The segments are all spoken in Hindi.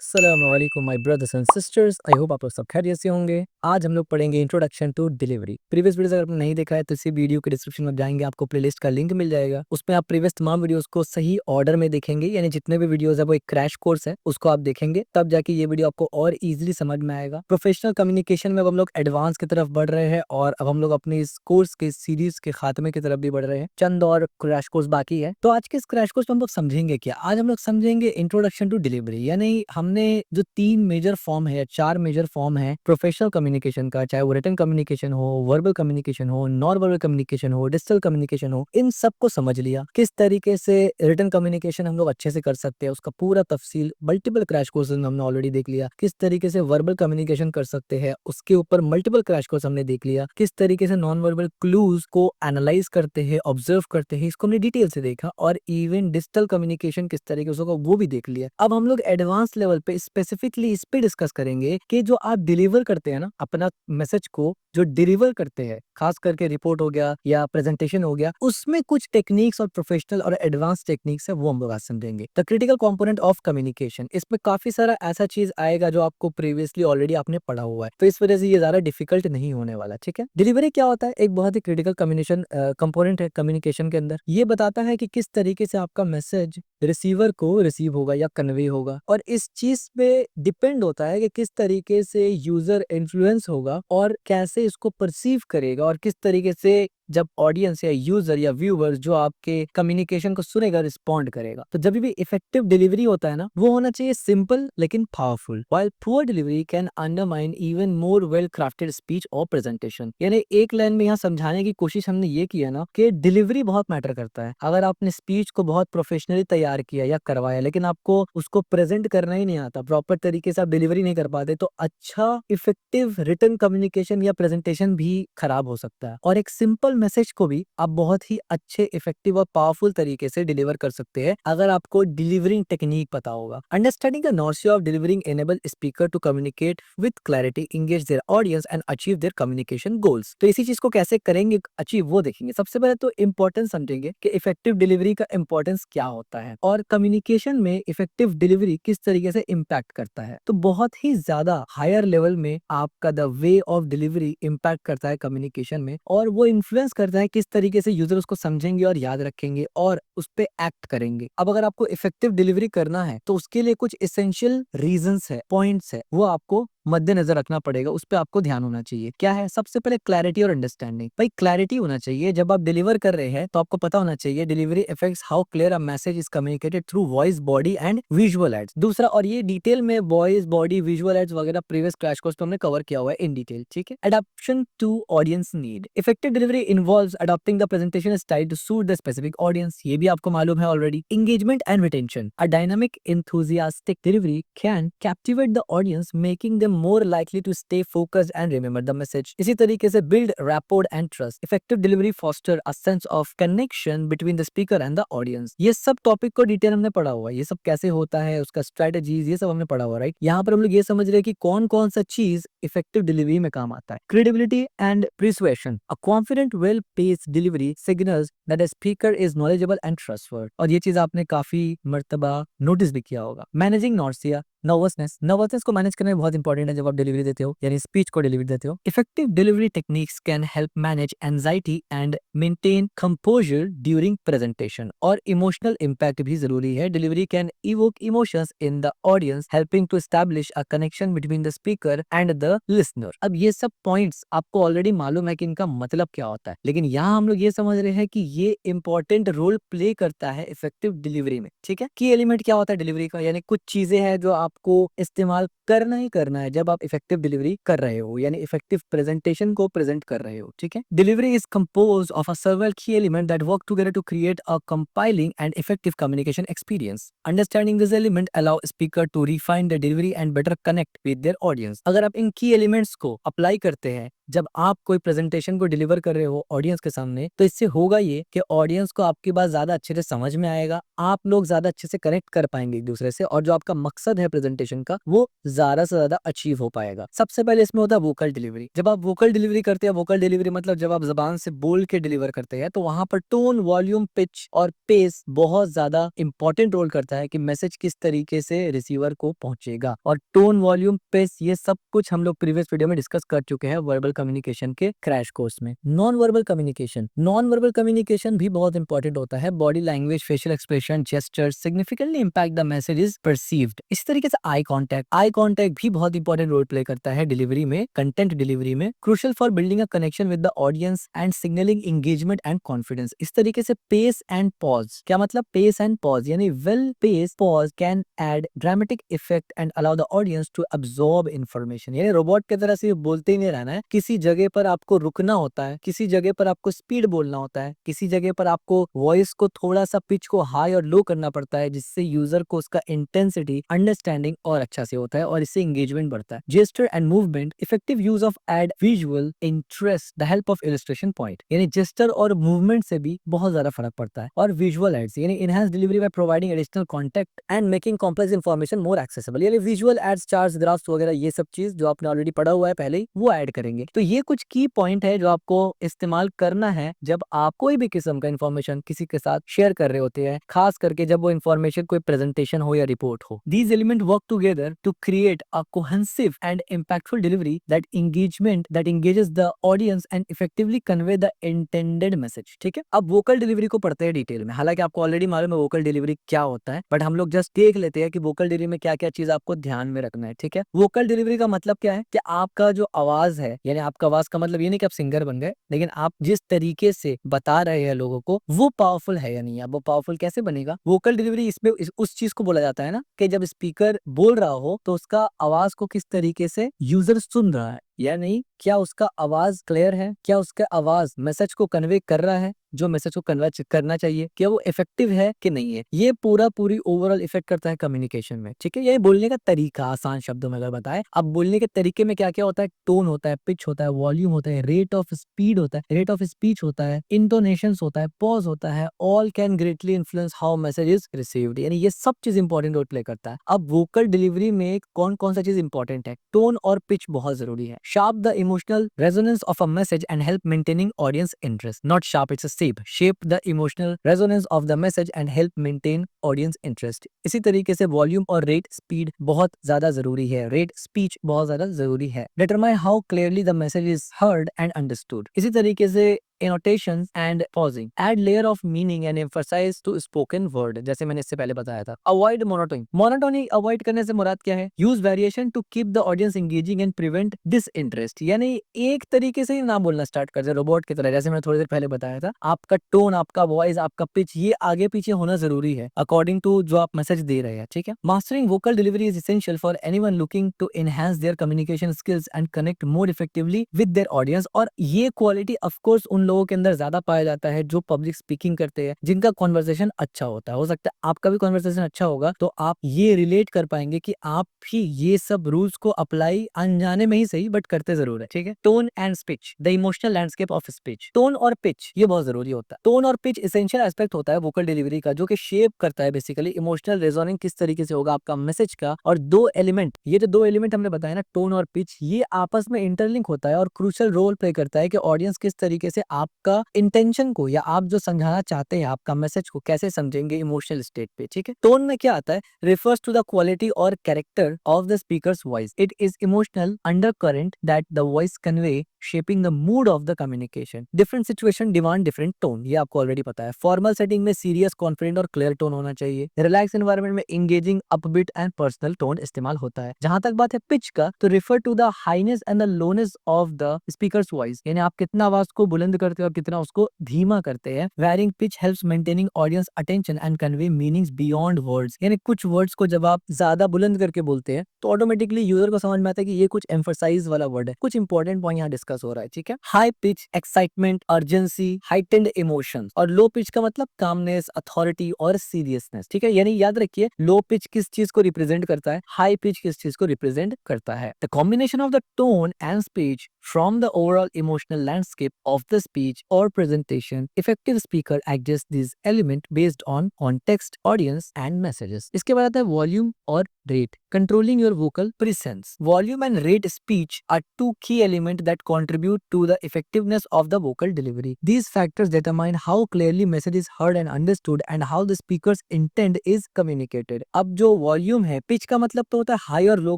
अस्सलामुअलैकुम my brothers and sisters. I hope आप लोग सब खैरियत से होंगे। आज हम लोग पढ़ेंगे introduction to delivery. Previous videos अगर आपने नहीं देखा है तो इसी वीडियो के डिस्क्रिप्शन में जाएंगे, आपको प्लेलिस्ट का लिंक मिल जाएगा। उसमें आप प्रीवियस तमाम वीडियोस को सही ऑर्डर में देखेंगे, यानी जितने भी वीडियोस है वो एक क्रैश कोर्स है, उसको आप देखेंगे तब जाके ये वीडियो आपको और इजीली समझ में आएगा। प्रोफेशनल कम्युनिकेशन में अब हम लोग एडवांस की तरफ बढ़ रहे हैं और अब हम लोग अपने इस कोर्स के सीरीज के खात्मे की तरफ भी बढ़ रहे हैं। चंद और क्रैश कोर्स बाकी है, तो आज के इस क्रैश कोर्स में हम लोग समझेंगे क्या। आज हम लोग समझेंगे इंट्रोडक्शन टू डिलीवरी, यानी हमने जो तीन मेजर फॉर्म है, चार मेजर फॉर्म है प्रोफेशनल कम्युनिकेशन का, चाहे वो रिटन कम्युनिकेशन हो, वर्बल कम्युनिकेशन हो, नॉन वर्बल कम्युनिकेशन हो, डिजिटल कम्युनिकेशन हो, इन सबको समझ लिया। किस तरीके से रिटन कम्युनिकेशन हम लोग अच्छे से कर सकते हैं, उसका पूरा तफसील मल्टीपल क्रैश कोर्सेज में हमने ऑलरेडी देख लिया। किस तरीके से वर्बल कम्युनिकेशन कर सकते हैं, उसके ऊपर मल्टीपल क्रैश कोर्स हमने देख लिया। किस तरीके से नॉन वर्बल क्लूज को एनालाइज करते हैं, ऑब्जर्व करते हैं, इसको हमने डिटेल से देखा। और इवन डिजिटल कम्युनिकेशन किस तरीके से होगा वो भी देख लिया। अब हम लोग एडवांस लेवल पे स्पेसिफिकली इस पे डिस्कस करेंगे कि जो आप डिलीवर करते हैं ना अपना मैसेज को, जो डिलीवर करते हैं, खास करके रिपोर्ट हो गया या प्रेजेंटेशन हो गया, उसमें कुछ टेक्निक्स और प्रोफेशनल और एडवांस टेक्निक्स है वो हम लोग आज समझेंगे। The critical component of communication, इसमें काफी सारा ऐसा चीज आएगा जो आपको प्रीवियसली ऑलरेडी आपने पढ़ा हुआ है, तो इस वजह से ये ज्यादा डिफिकल्ट नहीं होने वाला। ठीक है, डिलीवरी क्या होता है? एक बहुत ही क्रिटिकल कम्युनिकेशन कंपोनेंट है कम्युनिकेशन के अंदर। ये बताता है कि किस तरीके से आपका मैसेज रिसीवर को रिसीव होगा या कन्वे होगा, और इस चीज पे डिपेंड होता है कि किस तरीके से यूजर इन्फ्लुएंस होगा और कैसे इसको परसीव करेगा, और किस तरीके से जब ऑडियंस या यूजर या व्यूअर जो आपके कम्युनिकेशन को सुनेगा रिस्पॉन्ड करेगा। तो जब भी इफेक्टिव डिलीवरी होता है ना, वो होना चाहिए सिंपल लेकिन powerful. While poor delivery can undermine even more well crafted speech और प्रेजेंटेशन। यानी एक लाइन में यहाँ समझाने की कोशिश हमने ये किया ना कि डिलीवरी बहुत मैटर करता है। अगर आपने स्पीच को बहुत प्रोफेशनली तैयार किया या करवाया, लेकिन आपको उसको प्रेजेंट करना ही नहीं आता, प्रॉपर तरीके से आप डिलीवरी नहीं कर पाते, तो अच्छा इफेक्टिव रिटन कम्युनिकेशन या प्रेजेंटेशन भी खराब हो सकता है। और एक सिंपल मैसेज को भी आप बहुत ही अच्छे, इफेक्टिव और पावरफुल तरीके से डिलीवर कर सकते हैं अगर आपको डिलीवरिंग टेक्निक पता होगा। Understanding the nuances of delivering enable speaker to communicate with clarity, engage their audience and achieve their communication goals. तो इसी चीज को कैसे करेंगे अचीव वो देखेंगे। सबसे पहले तो इंपॉर्टेंस समझेंगे कि इफेक्टिव डिलीवरी का इंपॉर्टेंस क्या होता है और कम्युनिकेशन में इफेक्टिव डिलीवरी किस तरीके से इम्पैक्ट करता है। तो बहुत ही ज्यादा हायर लेवल में आपका the way of delivery impact करता है कम्युनिकेशन में, और वो इन्फ्लुएंस करता है किस तरीके से यूजर उसको समझेंगे और याद रखेंगे और उस पे एक्ट करेंगे। अब अगर आपको इफेक्टिव डिलीवरी करना है तो उसके लिए कुछ एसेंशियल रीजंस है, पॉइंट्स है, वो आपको मद्देनजर रखना पड़ेगा, उस पे आपको ध्यान होना चाहिए। क्या है? सबसे पहले क्लैरिटी और अंडरस्टैंडिंग। भाई क्लैरिटी होना चाहिए, जब आप डिलीवर कर रहे हैं तो आपको पता होना चाहिए delivery effects how clear a message is communicated through voice, body and visual aids. दूसरा, और ये डिटेल में वॉइस, बॉडी, विजुअल एड्स वगैरह प्रीवियस क्रैश कोर्स पे हमने कवर किया हुआ है इन डिटेल। ठीक है, adoption to audience need. Effective delivery involves adopting the presentation style to suit the specific audience. ये भी आपको मालूम है already. Engagement and retention. A dynamic enthusiastic delivery can captivate the audience, making them more likely to stay focused and remember the message. इसी तरीके से build rapport and trust. Effective delivery foster a sense of connection between the speaker and the audience. ये सब टॉपिक को डिटेल हमने पढ़ा हुआ है, ये सब कैसे होता है, उसका स्ट्रेटेजीज, ये सब हमने पढ़ा हुआ, राइट। यहाँ पर हम लोग ये समझ रहे हैं कि कौन कौन सा चीज इफेक्टिव डिलीवरी में काम आता है। Credibility and persuasion. A confident, well-paced delivery signals that a speaker is knowledgeable and trustworthy. और ये चीज आपने काफी मर्तबा नोटिस भी किया होगा। मैनेजिंग नॉर्सिया, नर्वसनेस को मैनेज करना बहुत इंपॉर्टेंट है जब आप डिलीवरी देते हो, यानी स्पीच को डिलीवरी देते हो। Effective delivery techniques can help manage anxiety and maintain composure during presentation. और इमोशनल इम्पैक्ट भी जरूरी है। Delivery can evoke emotions in the audience, helping to establish a connection between the speaker and the listener. अब ये सब पॉइंट्स आपको ऑलरेडी मालूम है कि इनका मतलब क्या होता है, लेकिन यहाँ हम लोग ये समझ रहे हैं कि ये इंपॉर्टेंट रोल प्ले करता है इफेक्टिव डिलीवरी में। ठीक है, की एलिमेंट क्या होता है डिलीवरी का, यानी कुछ चीजें हैं जो आपको इस्तेमाल करना ही करना है जब आप इफेक्टिव डिलीवरी कर रहे हो, यानी इफेक्टिव प्रेजेंटेशन को प्रेजेंट कर रहे हो। ठीक है, delivery is compose of a several key element that work together to create a compiling and effective communication experience. Understanding this element allow speaker to refine the delivery and better connect with their audience. अगर आप इन की एलिमेंट्स को अप्लाई करते हैं जब आप कोई प्रेजेंटेशन को डिलीवर कर रहे हो ऑडियंस के सामने, तो इससे होगा ये कि ऑडियंस को आपकी बात ज्यादा अच्छे से समझ में आएगा, आप लोग ज्यादा अच्छे से कनेक्ट कर पाएंगे एक दूसरे से, और जो आपका मकसद है प्रेजेंटेशन का वो ज्यादा से ज्यादा अचीव हो पाएगा। सबसे पहले इसमें होता है वोकल डिलीवरी। जब आप वोकल डिलीवरी करते हैं, वोकल डिलीवरी मतलब जब आप जबान से बोल के डिलीवर करते हैं, तो वहां पर टोन, वॉल्यूम, पिच और पेस बहुत ज्यादा इंपॉर्टेंट रोल करता है कि मैसेज किस तरीके से रिसीवर को पहुंचेगा। और टोन, वॉल्यूम, पेस ये सब कुछ हम लोग प्रीवियस वीडियो में डिस्कस कर चुके हैं वर्बल कम्युनिकेशन के क्रैश कोर्स में। Non verbal communication, non verbal communication भी बहुत इंपॉर्टेंट होता है। Body language, facial expression, gesture significantly impact the message is perceived. इस तरीके से आई कॉन्टैक्ट भी बहुत इंपॉर्टेंट रोल प्ले करता है डिलीवरी में, कंटेंट डिलीवरी में, crucial for building a connection with the audience and signalling engagement and confidence. इस तरीके से पेस एंड पॉज, क्या मतलब पेस एंड पॉज, यानी well pace pause can add dramatic effect and allow the audience to absorb information. यानी रोबोट की तरह से बोलते ही नहीं रहना है, किसी जगह पर आपको रुकना होता है, किसी जगह पर आपको स्पीड बोलना होता है, किसी जगह पर आपको वॉइस को थोड़ा सा पिच को हाई और लो करना पड़ता है, जिससे यूजर को उसका इंटेंसिटी, अंडरस्टैंडिंग और अच्छा से होता है और इससे एंगेजमेंट बढ़ता है। Gesture and movement, effective use of aid visual interest the help of illustration point. यानी जेस्चर और मूवमेंट से भी बहुत ज्यादा फर्क पड़ता है। और विजुअल एड्स, यानी enhance delivery by providing additional contact and making complex information more accessible. यानी विजुअल एड्स, चार्ट्स, ग्राफ्स वगैरह ये सब चीज जो आपने ऑलरेडी पढ़ा हुआ है पहले ही, वो ऐड करेंगे। तो ये कुछ की पॉइंट है जो आपको इस्तेमाल करना है जब आप कोई भी किस्म का इन्फॉर्मेशन किसी के साथ शेयर कर रहे होते हैं, खास करके जब वो इन्फॉर्मेशन कोई प्रेजेंटेशन हो या रिपोर्ट हो। These element work together to create a cohesive and impactful delivery that engages the audience and effectively convey the intended message। ठीक है, अब वोकल डिलीवरी को पढ़ते हैं डिटेल में। हालांकि आपको ऑलरेडी मालूम है वोकल डिलीवरी क्या होता है, बट हम लोग जस्ट देख लेते हैं कि वोकल डिलीवरी में क्या क्या चीज आपको ध्यान में रखना है। ठीक है, वोकल डिलीवरी का मतलब क्या है कि आपका जो आवाज है, यानी आपका आवाज का मतलब ये नहीं कि आप सिंगर बन गए, लेकिन आप जिस तरीके से बता रहे हैं लोगों को वो पावरफुल है या नहीं है। वो पावरफुल कैसे बनेगा? वोकल डिलीवरी इसमें उस चीज को बोला जाता है ना कि जब स्पीकर बोल रहा हो तो उसका आवाज को किस तरीके से यूजर सुन रहा है या नहीं, क्या उसका आवाज क्लियर है, क्या उसका आवाज मैसेज को कन्वे कर रहा है जो मैसेज को कन्वे करना चाहिए, क्या वो इफेक्टिव है कि नहीं है। ये पूरी ओवरऑल इफेक्ट करता है कम्युनिकेशन में। ठीक है, ये बोलने का तरीका, आसान शब्दों में अगर बताएं, अब बोलने के तरीके में क्या क्या होता है, टोन होता है, पिच होता है, वॉल्यूम होता है, रेट ऑफ स्पीड होता है, रेट ऑफ स्पीच होता है, इंटोनेशंस होता है, पॉज होता है, all can greatly influence how message is received. यानी ये सब चीज इंपॉर्टेंट रोल प्ले करता है। अब वोकल डिलीवरी में कौन कौन सा चीज इंपॉर्टेंट है? टोन और पिच बहुत जरूरी है। Sharp the emotional resonance of a message and help maintaining audience interest. Not sharp, it's a shape the emotional resonance of the message and help maintain audience interest. इसी तरीके से वॉल्यूम और रेट स्पीड बहुत ज्यादा जरूरी है, रेट स्पीच बहुत ज्यादा जरूरी है। Determine how clearly the message is heard and understood. इसी तरीके से annotations and pausing add layer of meaning and emphasize to spoken word, जैसे मैंने इससे पहले बताया था। avoid monotony avoid करने से मुराद क्या है? use variation to keep the audience engaging and prevent disinterest। यानी एक तरीके से ही ना बोलना स्टार्ट कर दे रोबोट की तरह, जैसे मैंने थोड़ी देर पहले बताया था। आपका टोन, आपका वॉइस, आपका पिच ये आगे पीछे होना जरूरी है अकॉर्डिंग टू जो आप मैसेज दे रहे हैं। ठीक है, mastering vocal delivery is essential for anyone looking to enhance their communication skills and connect more effectively with their audience। और ये क्वालिटी ऑफ कोर्स उन लोगों के अंदर ज्यादा पाया जाता है जो पब्लिक स्पीकिंग करते हैं, जिनका कॉन्वर्सेशन अच्छा होता है। हो सकता है आपका भी कॉन्वर्सेशन अच्छा होगा तो आप ये रिलेट कर पाएंगे कि आप भी ये सब रूल्स को अप्लाई अनजाने में ही सही बट करते जरूर है। ठीक है, tone and speech, the emotional landscape of speech. Tone और पिच ये बहुत जरूरी होता है। टोन और पिच एसेंशियल एस्पेक्ट होता है वोकल डिलीवरी का, जो कि शेप करता है बेसिकली इमोशनल रेजोनिंग किस तरीके से होगा आपका मैसेज का। और दो एलिमेंट, ये जो दो एलिमेंट हमने बताया ना, टोन और पिच, ये आपस में इंटरलिंक होता है और क्रूशियल रोल प्ले करता है कि ऑडियंस किस तरीके से आपका इंटेंशन को या आप जो समझाना चाहते हैं आपका मैसेज को कैसे समझेंगे इमोशनल स्टेट पे। ठीक है, टोन में क्या आता है? रिफर्स टू द क्वालिटी और character of the speaker's voice. It is emotional undercurrent that the voice convey shaping the mood of the communication. Different situation demand different tone, ये आपको ऑलरेडी पता है। फॉर्मल सेटिंग में सीरियस, कॉन्फिडेंट और क्लियर टोन होना चाहिए। रिलैक्स एनवायरनमेंट में engaging, upbeat and personal tone इस्तेमाल होता है। जहां तक बात है पिच का, तो refer to the highness and the lowness of the speaker's voice. यानी आप कितना आवाज को बुलंद करते हो और कितना उसको धीमा करते हैं। Varying pitch helps maintaining audience attention and convey meanings beyond words. यानी कुछ वर्ड्स को जब आप ज्यादा बुलंद करके बोलते हैं तो ऑटोमेटिकली यूजर को समझ में आता है कि ये कुछ एम्फसाइज वाला वर्ड है। कुछ इंपॉर्टेंट पॉइंट यहाँ डिस्कस हो रहा है। ठीक है, high pitch excitement, urgency, heightened emotions. और लो पिच का मतलब कामनेस, अथॉरिटी और सीरियसनेस। ठीक है, यानी याद रखिए लो पिच किस चीज को रिप्रेजेंट करता है, हाई पिच किस चीज को रिप्रेजेंट करता है। The combination of the tone and speech from the overall emotional landscape of the speech or presentation. Effective speaker adjusts these elements based on context, audience and messages. इसके बाद आता है वॉल्यूम और rate. Controlling your vocal presence. Volume and rate speech are two key elements that contribute to the effectiveness of the vocal delivery. These factors determine how clearly message is heard and understood and how the speaker's intent is communicated. अब जो वॉल्यूम है, पिच का मतलब तो होता है हाई और लो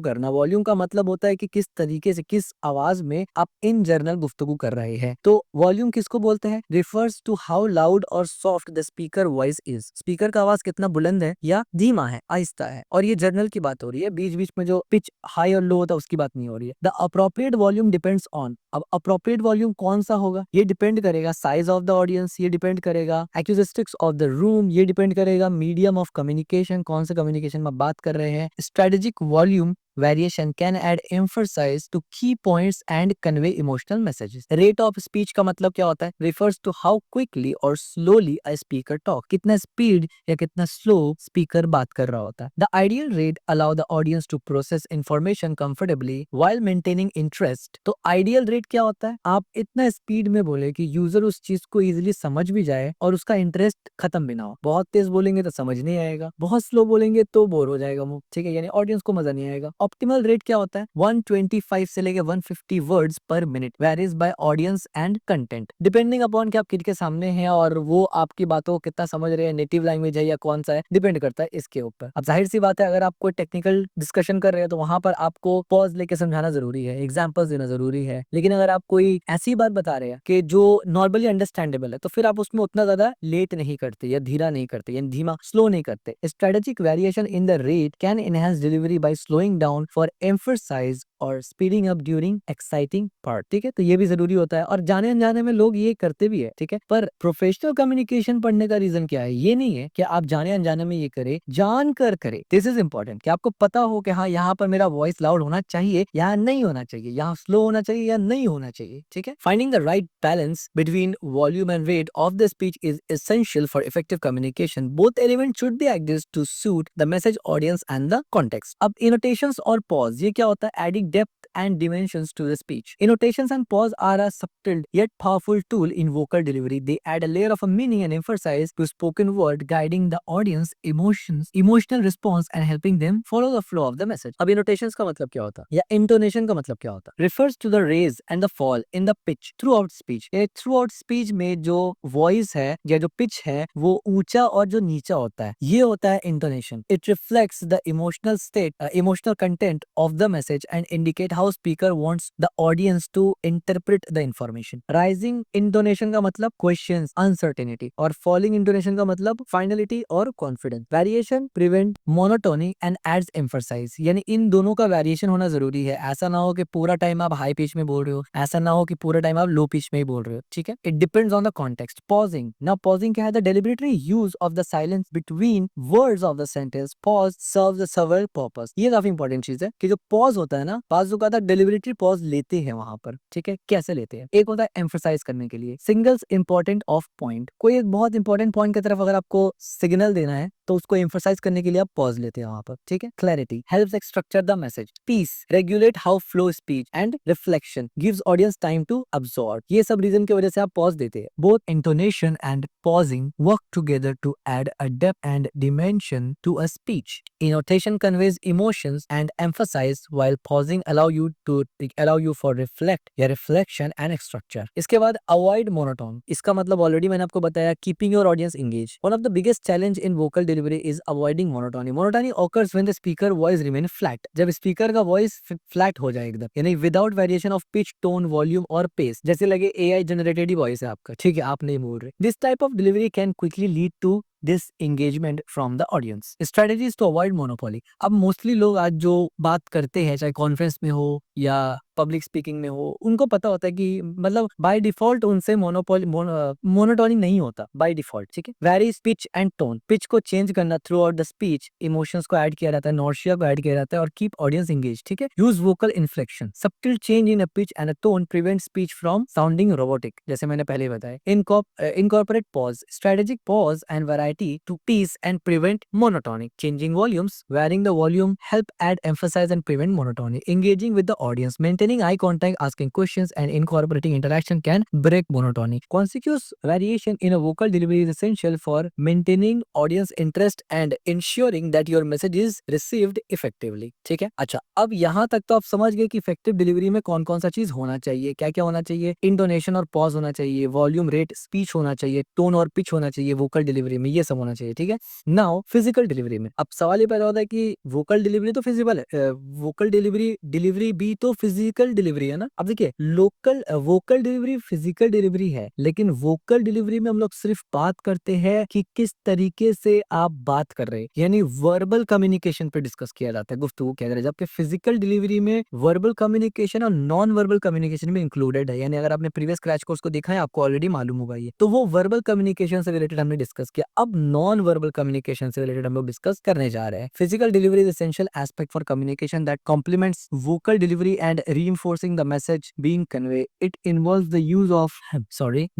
करना. वॉल्यूम का मतलब होता है कि किस तरीके से, किस आवाज में आप इन जनरल गुफ्तगू कर रहे हैं. तो वॉल्यूम किसको बोलते हैं? रिफर्स टू हाउ लाउड और soft the speaker voice is. Speaker का आवाज कितना बुलंद है या धीमा है, आहिस्ता है. और ये जनरल की बात हो रही है, बीच बीच में जो पिच हाई और लो होता है उसकी बात नहीं हो रही है. The appropriate volume depends on. अब अप्रोप्रिएट वॉल्यूम कौन सा होगा, ये डिपेंड करेगा साइज ऑफ द ऑडियंस, ये डिपेंड करेगा एक्यूस्टिक्स ऑफ द रूम, ये डिपेंड करेगा मीडियम ऑफ कम्युनिकेशन, कौन से कम्युनिकेशन में बात कर रहे हैं. Strategic volume variation can add emphasis to key points and convey emotional messages. Rate of speech का मतलब क्या होता है? Refers to how quickly or slowly a speaker talk. कितना speed या कितना slow speaker बात कर रहा होता है. The ideal rate allow the audience to process information comfortably while maintaining interest. तो ideal rate क्या होता है? आप इतना speed में बोले कि यूजर उस चीज को easily समझ भी जाए और उसका इंटरेस्ट खत्म भी ना हो. बहुत तेज बोलेंगे तो समझ नहीं आएगा, बहुत स्लो बोलेंगे तो बोर हो जाएगा मुंह. ठीक है, यानी ऑडियंस को मजा नहीं आएगा. ऑप्टिमल रेट क्या होता है? 125 से लेके 150 words per minute. Varies by audience and content, depending upon कि आप किसके सामने हैं और वो आपकी बातों को कितना समझ रहे हैं, नेटिव लैंग्वेज है या कौन सा है, डिपेंड करता है इसके ऊपर. अब जाहिर सी बात है, अगर आप कोई टेक्निकल डिस्कशन कर रहे हैं तो वहां पर आपको पॉज लेके समझाना जरूरी है, एग्जाम्पल्स देना जरूरी है. लेकिन अगर आप कोई ऐसी बात बता रहे हैं कि जो नॉर्मली अंडरस्टैंडेबल है, तो फिर आप उसमें उतना ज्यादा लेट नहीं करते या धीरा नहीं करते, यानी धीमा स्लो नहीं करते. Strategic variation in the rate can enhance delivery by slowing down for emphasize और speeding up during exciting part. ठीक है, तो ये भी जरूरी होता है और जाने अनजाने में लोग ये करते भी है. ठीक है, पर प्रोफेशनल कम्युनिकेशन पढ़ने का रीजन क्या है? ये नहीं है कि आप जाने अनजाने में ये करे, जानकर करे. दिस इज इंपॉर्टेंट कि आपको पता हो कि हाँ, यहाँ पर मेरा वॉइस लाउड होना चाहिए, यहाँ नहीं होना चाहिए, यहाँ स्लो होना चाहिए या नहीं होना चाहिए. ठीक है, finding the right balance between volume and rate of the speech is essential for effective communication. Both element should be adjust to suit the message, audience and the context. अब इनोटेशंस और पॉज, ये क्या होता है? Adding depth and dimensions to the speech. Annotations and pause are a subtle yet powerful tool in vocal delivery. They add a layer of a meaning and emphasis to spoken word, guiding the audience emotions, emotional response and helping them follow the flow of the message. अब annotations का मतलब क्या होता है या intonation का मतलब क्या होता है? Refers to the raise and the fall in the pitch throughout speech. ये throughout speech में जो voice है या जो pitch है वो ऊंचा और जो नीचा होता है, ये होता है intonation. It reflects the emotional state, emotional content of the message and indicate how speaker wants the audience to interpret the information. Rising intonation का मतलब questions, uncertainty और falling intonation का मतलब finality और confidence. Variation prevent monotony and adds emphasis. यानी इन दोनों का variation होना जरूरी है. ऐसा ना हो कि पूरा टाइम आप हाई पिच में बोल रहे हो, ऐसा ना हो कि पूरा टाइम आप लो पिच में ही बोल रहे हो. ठीक है, it depends on the context. Pausing. Now pausing क्या है? The deliberate use of the silence between words of the sentence. Pause serves a several purpose. ये काफी इंपॉर्टेंट चीज है कि जो पॉज होता है ना, बाजू का डेलिबरेटली पॉज लेते हैं वहां पर. ठीक है, कैसे लेते हैं? एक होता है एम्फसाइज करने के लिए, सिंगल्स इंपॉर्टेंट ऑफ पॉइंट. कोई एक बहुत इंपॉर्टेंट पॉइंट की तरफ अगर आपको सिग्नल देना है तो उसको एम्फसाइज करने के लिए आप पॉज लेते हैं वहां पर. ठीक है, clarity helps structure the message. Pace regulate how flow speech and reflection gives audience time to absorb. ये सब रीजन की वजह से आप पॉज देते हैं. Both intonation and pausing work together to add a depth and dimension to a speech. Intonation conveys emotions and emphasize, while pausing allow you for reflection and structure. इसके बाद avoid monotone. इसका मतलब ऑलरेडी मैंने आपको बताया, keeping your audience engaged. One of the biggest challenge in vocal delivery is avoiding monotony. Monotony occurs when the speaker voice remain flat. जब स्पीकर का वॉइस फ्लैट हो जाए एकदम, यानी without variation of pitch, tone, volume और पेस, जैसे लगे AI जनरेटेड ही वॉइस है आपका. ठीक है, आप नहीं बोल रहे. This type of delivery can quickly lead to disengagement from the audience. Strategies to avoid monopoly. अब मोस्टली लोग आज जो बात करते हैं, चाहे कॉन्फ्रेंस में हो या पब्लिक स्पीकिंग में हो, उनको पता होता है कि मतलब बाय डिफॉल्ट उनसे मोनोटोनी नहीं होता बाय डिफॉल्ट. ठीक है, very pitch and tone. Pitch को चेंज करना through out the speech, emotions को ऐड किया जाता है, नॉर्शिया को ऐड किया जाता है और कीप ऑडियंस एंगेज. ठीक है, use vocal inflection. सब्टिल change in a pitch and a tone prevent speech from sounding robotic, जैसे मैंने पहले बताया. Incorporate pause. Strategic pause and variety to piece and prevent monotony. Changing volumes, varying the volume help add emphasize and prevent monotony. Engaging with the audience, maintaining eye contact, asking questions and incorporating interaction can break monotony. Consequous variation in a vocal delivery is essential for maintaining audience interest and ensuring that your message is received effectively. ठीक है, अच्छा अब यहाँ तक तो आप समझ गए कि इफेक्टिव डिलीवरी में कौन कौन सा चीज होना चाहिए, क्या क्या होना चाहिए। इंटोनेशन और पॉज होना चाहिए, वॉल्यूम रेट स्पीच होना चाहिए, टोन और पिच होना चाहिए वोकल डिलीवरी में, ये सब होना चाहिए। ठीक है, नाउ फिजिकल डिलीवरी में अब सवाल ये पैदा होता है कि वोकल डिलीवरी तो फिजिकल है, वोकल डिलीवरी डिलीवरी भी तो फिजिकल डिलीवरी है ना। अब देखिए local vocal delivery physical delivery है, लेकिन वोकल डिलीवरी में हम लोग सिर्फ बात करते हैं कि किस तरीके से आप बात कर रहे हैं, यानी वर्बल कम्युनिकेशन पे डिस्कस किया जाता है, गुफ्तगू किया जाता है। जबकि फिजिकल डिलीवरी में वर्बल कम्युनिकेशन और नॉन वर्बल कम्युनिकेशन भी इंक्लूडेड है, यानी अगर आपने प्रीवियस क्रैश कोर्स को देखा है आपको ऑलरेडी मालूम होगा ये। तो वो वर्बल कम्युनिकेशन से रिलेटेड हमने डिस्कस किया, अब नॉन वर्बल कम्युनिकेशन से रिलेटेड हम लोग डिस्कस करने जा रहे हैं। Physical delivery is essential aspect for communication that complements vocal delivery and reinforcing the message being conveyed. It involves the use of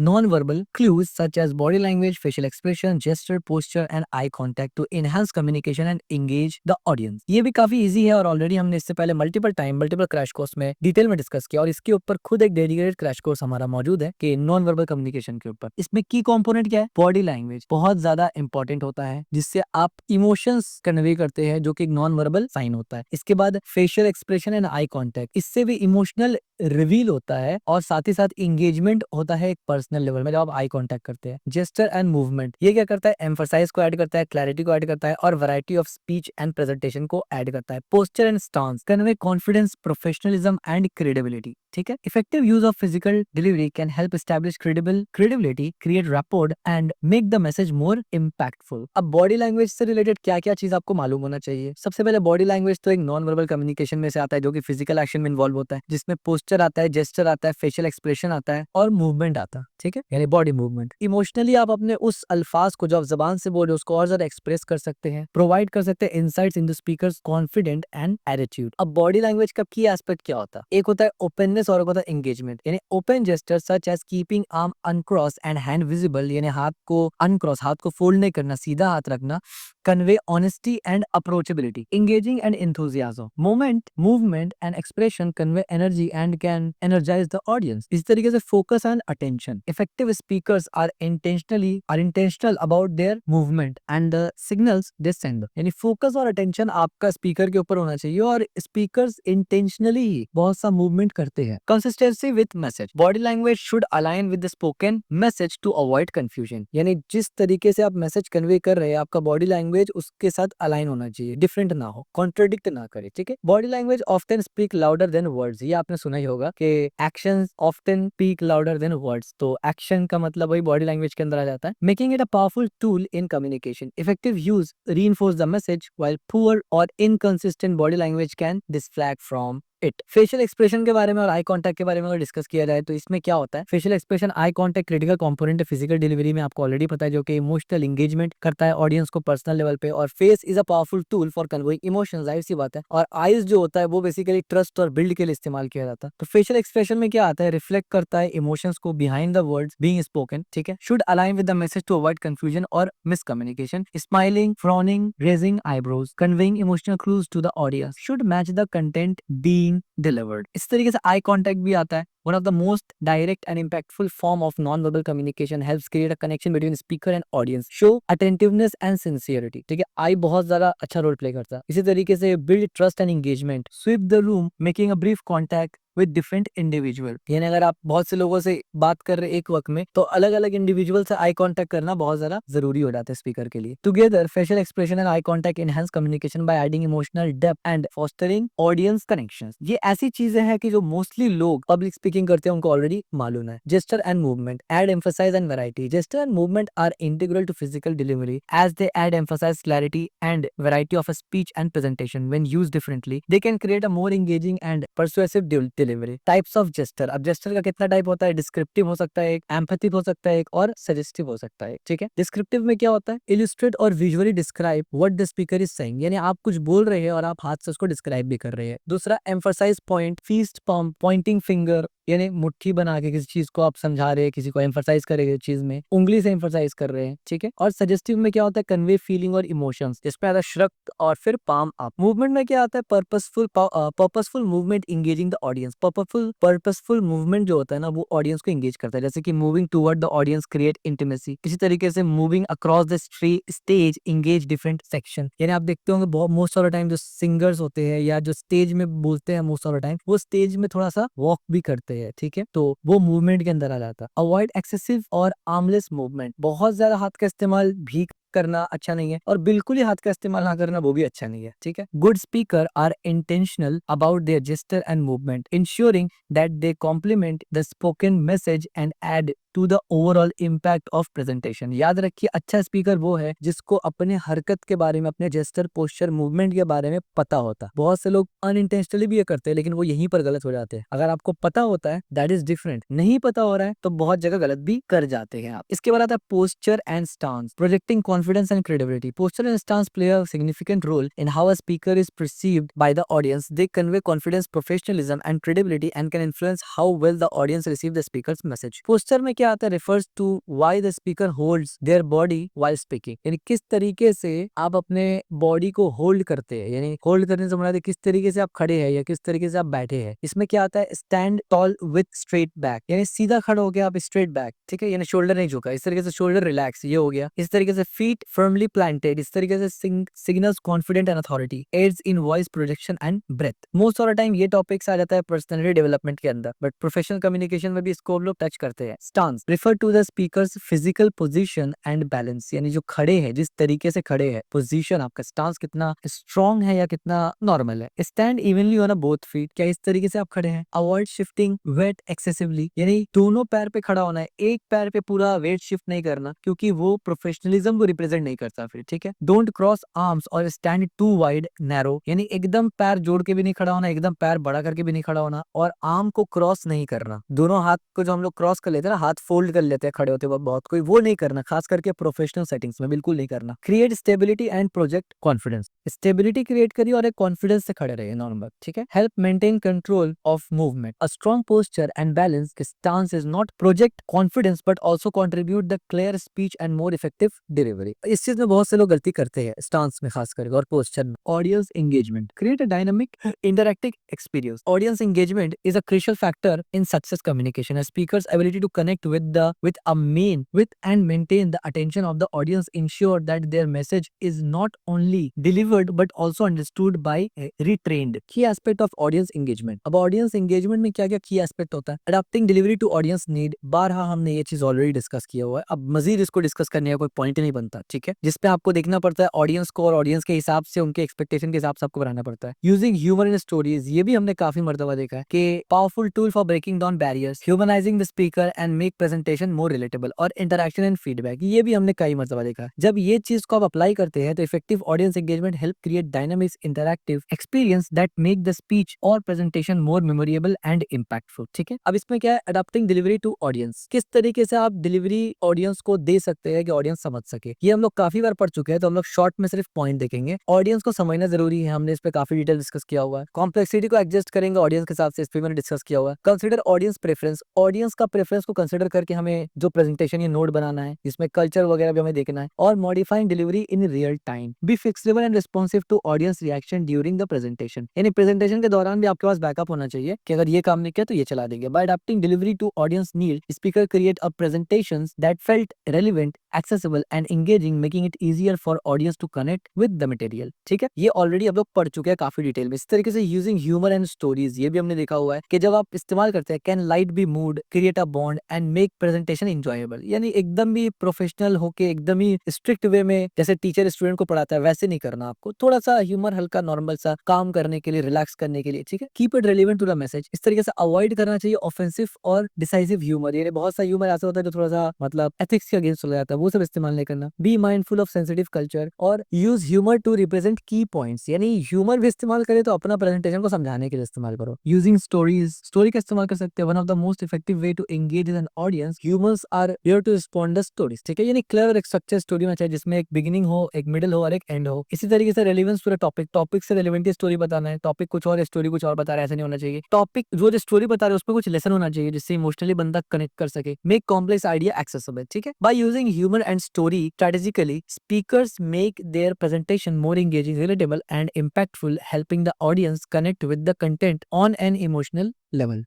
non-verbal clues such as body language, facial expression, gesture, posture and eye contact to enhance communication and engage the audience. ये भी काफी इजी है और ऑलरेडी हमने इससे पहले मल्टीपल क्रैश कोर्स में डिटेल में डिस्कस किया और इसके ऊपर खुद एक डेडिकेटेड क्रैश कोर्स हमारा मौजूद है कि नॉन वर्बल कम्युनिकेशन के ऊपर। इसमें की कंपोनेंट क्या है, बॉडी लैंग्वेज बहुत ज्यादा इंपॉर्टेंट होता है, जिससे आप इमोशंस कन्वे करते हैं जो कि एक नॉन वर्बल साइन होता है। इसके बाद facial expression and eye contact, इससे भी इमोशनल रिवील होता है और साथ ही साथ इंगेजमेंट होता है एक पर्सनल लेवल में जब आप आई कांटेक्ट करते हैं। जेस्चर एंड मूवमेंट, ये क्या करता है, एम्फसाइज को ऐड करता है, क्लैरिटी को ऐड करता है और variety of speech and presentation को ऐड करता है। Posture and stance convey confidence, professionalism and credibility. ठीक है, effective use of physical delivery can help establish credibility, create rapport and make the message more impactful. अब बॉडी लैंग्वेज से रिलेटेड क्या क्या चीज आपको मालूम होना चाहिए। सबसे पहले बॉडी लैंग्वेज तो एक नॉन वर्बल कम्युनिकेशन में से आता है जो कि फिजिकल एक्शन में इन्वॉल्व होता है, जिसमें पोस्चर आता है, जेस्चर आता है, फेशियल एक्सप्रेशन आता है और मूवमेंट आता है। ठीक है, यानी बॉडी मूवमेंट। इमोशनली आप अपने उस अल्फाज को जो आप जबान से बोल रहे हो उसको और ज्यादा एक्सप्रेस कर सकते हैं, प्रोवाइड कर सकते हैं insights in the speakers confident and attitude. अब बॉडी लैंग्वेज का की एस्पेक्ट क्या होता है, एक होता है ओपननेस और एक होता है एंगेजमेंट। यानी open gesture such as keeping arm uncross and hand visible, यानी हाथ को अनक्रॉस, हाथ को फोल्ड नहीं करना, सीधा हाथ रखना, convey honesty and approachability. Engaging and enthusiasm, movement and expression convey energy and can energize the audience. इस तरीके से focus and attention. Effective speakers are intentional about their movement and the signals they send. यानी focus और attention आपका speaker के ऊपर होना चाहिए और speakers intentionally ही बहुत सा movement करते हैं। Consistency with message. Body language should align with the spoken message to avoid confusion. यानी जिस तरीके से आप मैसेज कन्वे कर रहे हैं आपका बॉडी लैंग्वेज उसके साथ अलाइन होना चाहिए, डिफरेंट ना हो, कॉन्ट्रडिक्ट ना करे। ठीक है, body language often speak louder than words, ये आपने सुना ही होगा कि actions often speak louder than words, तो एक्शन का मतलब वही बॉडी लैंग्वेज के अंदर आ जाता है। Making it a powerful tool in communication, effective use reinforce the message while poor or inconsistent body language can distract from it. Facial expression के बारे में और आई कांटेक्ट के बारे में अगर डिस्कस किया जाए तो इसमें क्या होता है, facial expression eye contact critical component है फिजिकल डिलीवरी में, आपको ऑलरेडी पता है, जो कि इमोशनल एंगेजमेंट करता है ऑडियंस को पर्सनल लेवल पे। और face is a powerful tool for conveying emotions, जाहिर सी बात है। और आईज जो होता है वो बेसिकली ट्रस्ट और बिल्ड के लिए इस्तेमाल किया जाता है। तो फेशियल एक्सप्रेशन में क्या आता है, रिफ्लेक्ट करता है इमोशंस को behind the words being spoken. ठीक है, should align with the message to avoid confusion और miscommunication. Smiling, frowning, raising eyebrows, conveying emotional clues to the audience, should match the content being delivered. इस तरीके से आई कांटेक्ट भी आता है। One of the most direct and impactful form of non-verbal communication helps create a connection between speaker and audience. Show attentiveness and sincerity. ठीक है, आई बहुत ज्यादा अच्छा रोल प्ले करता है। इसी तरीके से build trust and engagement. Sweep the room, making a brief contact with different individual, यानी अगर आप बहुत से लोगों से बात कर रहे हैं एक वक्त में तो अलग अलग इंडिविजुअल से आई कांटेक्ट करना बहुत ज्यादा जरूरी हो जाता है स्पीकर के लिए। Together facial expression and eye contact enhance communication by adding emotional depth and fostering audience connections. ये ऐसी चीजें हैं कि जो मोस्टली लोग पब्लिक स्पीकिंग करते हैं उनको ऑलरेडी मालूम है। Gesture and movement aid emphasize and variety. Gesture and movement are integral to physical delivery as they aid emphasize clarity and variety of a speech and presentation. When used differently they can create a more engaging and persuasive delivery. Types of gesture, अब जेस्चर का कितना टाइप होता है, डिस्क्रिप्टिव हो सकता है एक, एम्पैथिक हो सकता है एक और सजेस्टिव हो सकता है। ठीक है, डिस्क्रिप्टिव में क्या होता है, इलस्ट्रेट और visually describe what the speaker is saying, यानी आप कुछ बोल रहे हैं और आप हाथ से उसको डिस्क्राइब भी कर रहे हैं। दूसरा emphasize point, fist pump, pointing finger, यानी मुट्ठी बना के किसी चीज को आप समझा रहे हैं, किसी को एम्फसाइज कर रहे हैं चीज में, उंगली से एम्फसाइज कर रहे हैं, ठीक है। और सजेस्टिव में क्या होता है, कन्वे फीलिंग और इमोशंस, जिसमें आता है श्रक और फिर पाम अप। मूवमेंट में क्या आता है, purposeful movement engaging the audience. Purposeful movement जो होता है ना, वो ऑडियंस को इंगेज करता है, जैसे कि moving toward the audience create intimacy. इसी तरीके से moving across the stage engage different section. यानी आप देखते होंगे बहुत मोस्ट ऑफ द टाइम जो सिंगर्स होते हैं या जो स्टेज में बोलते हैं, मोस्ट ऑफ द टाइम वो स्टेज में थोड़ा सा वॉक भी करते हैं, ठीक है, तो वो मूवमेंट के अंदर आ जाता है। अवॉइड एक्सेसिव और आर्मलेस मूवमेंट, बहुत ज्यादा हाथ का इस्तेमाल भी करना अच्छा नहीं है और बिल्कुल ही हाथ का इस्तेमाल ना करना वो भी अच्छा नहीं है, ठीक है। Good speaker are intentional about their gesture and movement, ensuring that they complement the spoken message and add to the overall impact of presentation. याद रखिए, अच्छा स्पीकर वो है जिसको अपने हरकत के बारे में, अपने जेस्चर, पोस्चर, मूवमेंट के बारे में पता होता है। बहुत से लोग अनइंटेंशनली भी ये करते हैं, लेकिन वो यहीं पर गलत हो जाते हैं। अगर आपको पता होता है दैट इज डिफरेंट, नहीं पता हो रहा है तो बहुत जगह गलत भी कर जाते हैं आप। इसके बाद आता है posture and stance, projecting confidence and credibility. Posture and stance play a significant role in how a speaker is perceived by the audience. They convey confidence, professionalism and credibility and can influence how well the audience receive the speaker's message. Posture में क्या आता है, refers to why the speaker holds their body while speaking, यानी किस तरीके से आप अपने बॉडी को होल्ड करते हैं, यानी होल्ड करने से मुराद है किस तरीके से आप खड़े हैं या किस तरीके से आप बैठे हैं। इसमें क्या आता है, stand toll with straight back, यानी सीधा खड़ा हो गया आप, स्ट्रेट बैक, ठीक है, यानी शोल्डर नहीं झुका, इस तरीके से शोल्डर रिलैक्स, ये हो गया। इस तरीके से फीट फर्मली प्लांटेड, इस तरीके से signals confident and authority, aids in voice projection and breath. Most of the time ये टॉपिक्स आ जाता है पर्सनैलिटी डेवलपमेंट के अंदर, बट प्रोफेशनल कम्युनिकेशन में भी इसको हम लोग टच करते हैं। Stance refer to the speaker's physical position and balance, यानी जो खड़े हैं, जिस तरीके से खड़े हैं, पोजीशन आपका, स्टांस कितना स्ट्रॉन्ग है या कितना नॉर्मल है। Stand evenly on a both feet, क्या इस तरीके से आप खड़े हैं। अवॉइड शिफ्टिंग वेट एक्सेसिवली, यानी दोनों पैर पे खड़ा होना है, एक पैर पे पूरा वेट शिफ्ट नहीं करना, क्योंकि वो प्रोफेशनलिज्म को रिप्रेजेंट नहीं करता फिर, ठीक है। डोंट क्रॉस आर्म्स और स्टैंड टू वाइड नैरो, यानी एकदम पैर जोड़ के भी नहीं खड़ा होना, एकदम पैर बड़ा करके भी नहीं खड़ा होना, और आर्म को क्रॉस नहीं करना। दोनों हाथ को जो हम लोग क्रॉस कर लेते हैं ना, हाथ फोल्ड कर लेते हैं खड़े होते वक्त बहुत कोई, वो नहीं करना, खास करके प्रोफेशनल सेटिंग्स में बिल्कुल नहीं करना। Create stability and project confidence, stability create करिए और एक कॉन्फिडेंस से खड़े रहिए नॉर्मल, ठीक है। Help maintain control of movement, a strong posture and balance stance is not project confidence but also contribute the clear speech and more effective delivery. इस चीज में बहुत से लोग गलती करते हैं, स्टांस में खास करके और पोस्चर में। Audience engagement, create a dynamic interactive experience. Audience engagement is a crucial factor in success communication. A speaker's ability to connect with and maintain the attention of the audience ensure that their message is not only delivered but also understood by a retrained. Key aspect of audience engagement. अब audience engagement में क्या-क्या key aspect होता है? Adapting delivery to audience need. बारहा हमने ये चीज ऑलरेडी डिस्कस किया हुआ है, अब मजीद इसको डिस्कस करने का कोई पॉइंट नहीं बनता, ठीक है, जिसपे आपको देखना पड़ता है ऑडियंस को और ऑडियंस के हिसाब से, उनके एक्सपेक्टेशन के हिसाब से आपको बनाना पड़ता है। यूजिंग ह्यूमर इन स्टोरीज, ये भी हमने काफी मर्तबा देखा है कि powerful tool for breaking down barriers, humanizing the speaker and make presentation more relatable, और इंटरेक्शन एंड फीडबैक, ये भी हमने कई मर्तबा देखा है। जब ये चीज को आप अप्लाई करते हैं तो effective audience engagement help create dynamics interactive experience that make the speech और presentation more memorable and impactful, ठीक है। अब इसमें क्या है, अडॉप्टिंग डिलीवरी टू ऑडियंस, किस तरीके से आप डिलीवरी ऑडियंस को दे सकते हैं कि ऑडियंस समझ सके। ये हम लोग काफी बार पढ़ चुके हैं, तो हम लोग शॉर्ट में सिर्फ पॉइंट देखेंगे। ऑडियंस को समझना जरूरी है, हमने इस पे काफी डिटेल डिस्कस किया हुआ है। कॉम्प्लेक्सिटी को एडजस्ट करेंगे ऑडियंस के हिसाब से, इस पे मैंने डिस्कस किया हुआ है। कंसीडर ऑडियंस प्रेफरेंस, ऑडियंस का प्रेफरेंस को कंसीडर करके हमें जो प्रेजेंटेशन या नोट बनाना है, जिसमें कल्चर वगैरह भी हमें देखना है। और modifying delivery in real time, be flexible and responsive to audience reaction during the presentation, यानी प्रेजेंटेशन के दौरान भी आपके पास बैकअप होना चाहिए कि अगर ये काम नहीं किया तो ये चला देंगे। By adopting delivery to audience need, speaker create a presentations that felt relevant, accessible and engaging, making it easier for audience to connect with the material, ठीक है। ये ऑलरेडी हम लोग पढ़ चुके हैं काफी डिटेल में। इस तरीके से यूजिंग ह्यूमर एंड स्टोरीज, ये भी हमने देखा हुआ है कि जब आप इस्तेमाल करते हैं, can light be mood, create a bond and make presentation enjoyable, यानी एकदम भी प्रोफेशनल होके, एकदम ही स्ट्रिक्ट वे में जैसे टीचर स्टूडेंट को पढ़ाता है वैसे नहीं करना आपको, थोड़ा सा ह्यूमर, हल्का नॉर्मल सा काम करने के लिए, रिलैक्स करने के लिए, ठीक है। Keep it relevant to the message, इस तरीके से अवॉइड करना चाहिए ऑफेंसिव और डिसाइसिव ह्यूमर, यानी बहुत सा ह्यूमर ऐसा होता है जो थोड़ा सा मतलब एथिक्स के अगेंस्ट चला जाता है, वो सब इस्तेमाल नहीं करना। Be mindful of sensitive culture और यूज ह्यूमर टू रिप्रेजेंट की पॉइंट्स, यानी ह्यूमर भी इस्तेमाल करे तो अपना प्रेजेंटेशन को समझाने के लिए इस्तेमाल करो। यूजिंग स्टोरीज, स्टोरी का इस्तेमाल कर सकते हैं। One of the most effective way to engage an audience, humours are here to respond the stories, ठीक है। यानी क्लियर एक स्ट्रक्चर स्टोरी में चाहिए जिसमें एक बिगिनिंग हो, एक मिडिल हो और एक एंड हो। इसी तरीके से रेलेवेंस पूरा टॉपिक से रेलेवेंट स्टोरी बताना है। टॉपिक कुछ और, स्टोरी कुछ और बता रहा है, ऐसा नहीं होना चाहिए। टॉपिक जो स्टोरी बता रहे हैं उसमें कुछ लेसन होना चाहिए जिससे इमोशनली बंदा कनेक्ट कर सके। मेक कॉम्प्लेक्स आइडिया एक्सेसिबल, ठीक है। By using humour and story strategically, speakers make their presentation more engaging, relatable and impactful, helping the audience connect with the content on an emotional level.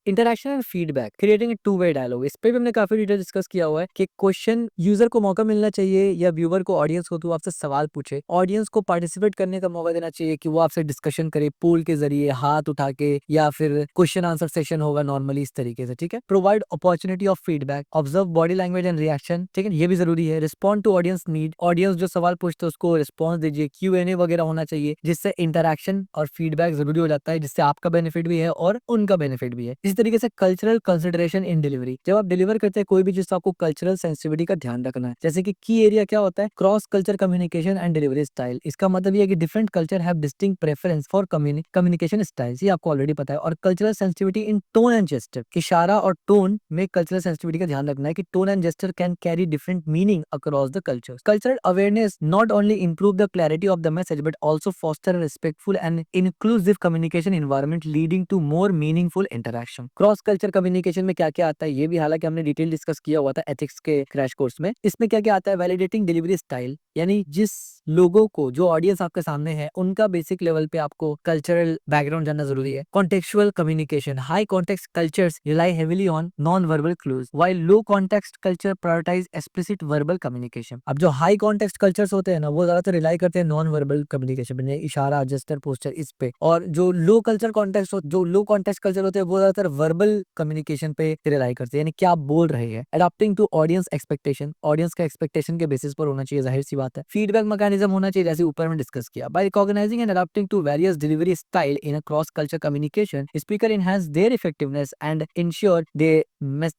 Interaction and feedback, creating a two way dialogue, इस पे भी हमने काफी डिटेल डिस्कस किया हुआ है कि क्वेश्चन यूजर को मौका मिलना चाहिए या व्यूअर को, ऑडियंस को, तो आपसे सवाल पूछे। ऑडियंस को पार्टिसिपेट करने का मौका देना चाहिए कि वो आपसे डिस्कशन करे पोल के जरिए, हाथ उठा के, या फिर क्वेश्चन आंसर सेशन होगा नॉर्मली इस तरीके से, ठीक है। Provide opportunity of feedback, observe body language and reaction, ठीक है, ये भी जरूरी है। Respond to audience need, audience जो सवाल पूछते हैं उसको रिस्पॉन्स दीजिए। Q&A वगैरह होना चाहिए जिससे इंटरेक्शन और फीडबैक जरूरी हो जाता है, जिससे आपका बेनिफिट भी है और उनका बेनिफिट भी है। इसी तरीके से कल्चरल कंसिडरेशन इन डिलीवरी, जब आप डिलीवर करते हैं कोई भी चीज तो आपको कल्चरल सेंसिटिविटी का ध्यान रखना है। जैसे कि की एरिया क्या होता है, cross culture communication and delivery style. इसका मतलब ये है कि different culture have distinct preference for communication styles, ये आपको ऑलरेडी पता है। और cultural sensitivity in tone and gesture, इशारा और टोन में कल्चरल सेंसिटिविटी का ध्यान रखना है कि tone and gesture can carry different meaning across the cultures. Cultural awareness not only improve the clarity of the message but also foster a respectful and inclusive communication environment leading to more meaningful interaction। Cross culture communication में क्या क्या आता है ये भी हालांकि हमने डिटेल डिस्कस किया हुआ था एथिक्स के क्रैश कोर्स में। इसमें क्या क्या आता है, वैलिडेटिंग डिलीवरी स्टाइल, यानी जिस लोगों को, जो ऑडियंस आपके सामने है उनका बेसिक लेवल पे आपको कल्चरल बैकग्राउंड जानना जरूरी है। Contextual communication, high context cultures rely heavily on non verbal clues while low context culture prioritize explicit verbal communication. अब जो हाई कॉन्टेक्स्ट कल्चर्स होते हैं ना वो ज्यादातर रिलाई करते हैं नॉन वर्बल कम्युनिकेशन में, इशारा, जेस्चर, पोस्चर, इस पे। और जो लो कॉन्टेक्स्ट कल्चर होते हैं वो ज्यादातर वर्बल कम्युनिकेशन पे रिलाई करते हैं, यानी क्या आप बोल रहे हैं। Adopting to audience expectation, audience का एक्सपेक्टेशन के बेसिस पर होना चाहिए, जाहिर सी बात है। फीडबैक मैकेनिज्म होना चाहिए जैसे ऊपर में डिस्कस किया। By recognizing and adopting to various delivery style in a cross culture communication, speaker enhance their effectiveness and ensure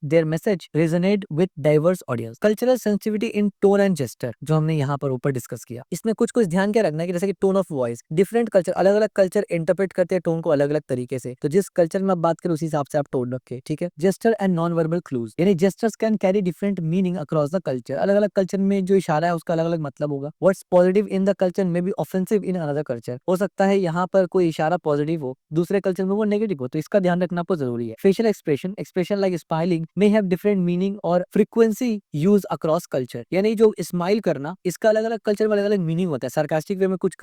their message resonate with diverse audience। Cultural sensitivity in tone and gesture जो हमने यहाँ पर ऊपर डिस्कस किया, इसमें कुछ कुछ ध्यान क्या रखना है कि जैसे कि tone of voice, different culture, अलग अलग कल्चर इंटरप्रेट करते हैं टोन को अलग अलग तरीके से, तो जिस कल्चर में आप बात करें उसी हिसाब से आप टोन रखें, ठीक है। Gesture and non verbal clues, यानी gestures can carry different meaning across the culture, अलग अलग कल्चर में जो इशारा है उसका अलग अलग मतलब होगा। What's positive in the culture में be offensive in another culture, हो सकता है यहाँ पर कोई इशारा पॉजिटिव हो, दूसरे कल्चर में वो नेगेटिव हो, तो इसका ध्यान रखना आपको जरूरी है। Facial expression like smiling may have different meaning और फ्रीक्वेंसी यूज अक्रॉस कल्चर, यानी जो स्माइल करना इसका अलग अलग कल्चर में अलग अलग मीनिंग होता है। सार्कास्टिक वे में कुछ